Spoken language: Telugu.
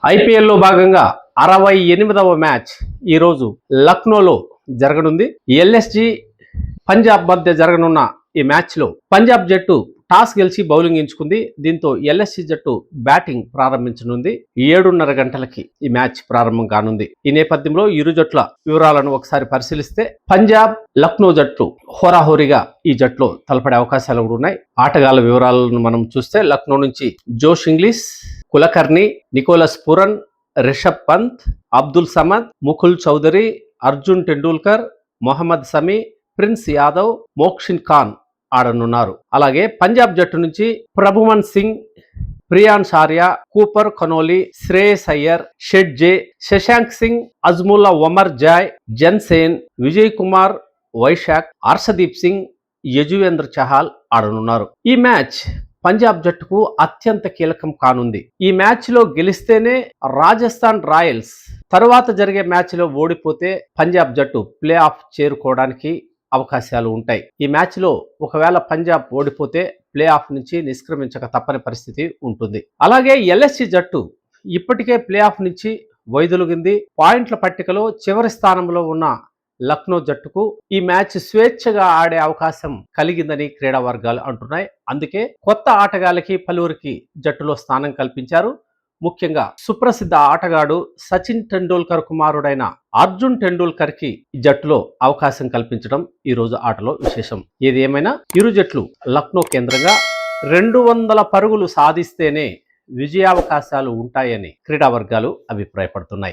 ఐపీఎల్లో భాగంగా 68వ మ్యాచ్ ఈరోజు లక్నోలో జరగనుంది. ఎల్ఎస్జి పంజాబ్ మధ్య జరగనున్న ఈ మ్యాచ్లో పంజాబ్ జట్టు టాస్ గెలిచి బౌలింగ్ ఎంచుకుంది. దీంతో ఎల్ఎస్జి జట్టు బ్యాటింగ్ ప్రారంభించనుంది. 7:30 గంటలకి ఈ మ్యాచ్ ప్రారంభం కానుంది. ఈ నేపథ్యంలో ఇరు జట్ల వివరాలను ఒకసారి పరిశీలిస్తే పంజాబ్ లక్నో జట్లు హోరాహోరీగా ఈ జట్లో తలపడే అవకాశాలు కూడా ఉన్నాయి. ఆటగాళ్ల వివరాలను మనం చూస్తే లక్నో నుంచి Josh Inglis, Kulkarni, Nicholas Pooran, Rishabh Pant, Abdul Samad, Mukul Choudhary, Arjun Tendulkar, Mohammed Shami, Prince Yadav, Mohsin Khan ఆడనున్నారు. అలాగే పంజాబ్ జట్టు నుంచి Prabhsimran Singh, Priyansh Arya, Cooper Connolly, Shreyas Iyer, Shedge, Shashank Singh, Azmatullah Omarzai, Jansen, Vijay Kumar, Vyshak, Harshdeep Singh, Yuzvendra Chahal ఆడనున్నారు. ఈ మ్యాచ్ పంజాబ్ జట్టుకు అత్యంత కీలకం కానుంది. ఈ మ్యాచ్ లో గెలిస్తేనే రాజస్థాన్ రాయల్స్ తరువాత జరిగే మ్యాచ్ లో ఓడిపోతే పంజాబ్ జట్టు ప్లే ఆఫ్ చేరుకోవడానికి అవకాశాలు ఉంటాయి. ఈ మ్యాచ్ లో ఒకవేళ పంజాబ్ ఓడిపోతే ప్లే ఆఫ్ నుంచి నిష్క్రమించక తప్పని పరిస్థితి ఉంటుంది. అలాగే ఎల్ఎస్సి జట్టు ఇప్పటికే ప్లే ఆఫ్ నుంచి వైదొలిగింది. పాయింట్ల పట్టికలో చివరి స్థానంలో ఉన్న లక్నో జట్టుకు ఈ మ్యాచ్ స్వేచ్ఛగా ఆడే అవకాశం కలిగిందని క్రీడా వర్గాలు అంటున్నాయి. అందుకే కొత్త ఆటగాళ్ళకి పలువురికి జట్టులో స్థానం కల్పించారు. ముఖ్యంగా సుప్రసిద్ధ ఆటగాడు సచిన్ టెండూల్కర్ కుమారుడైన అర్జున్ టెండూల్కర్ కి జట్టులో అవకాశం కల్పించడం ఈ రోజు ఆటలో విశేషం. ఏది ఏమైనా ఇరు జట్లు లక్నో కేంద్రంగా 200 పరుగులు సాధిస్తేనే విజయావకాశాలు ఉంటాయని క్రీడా వర్గాలు అభిప్రాయపడుతున్నాయి.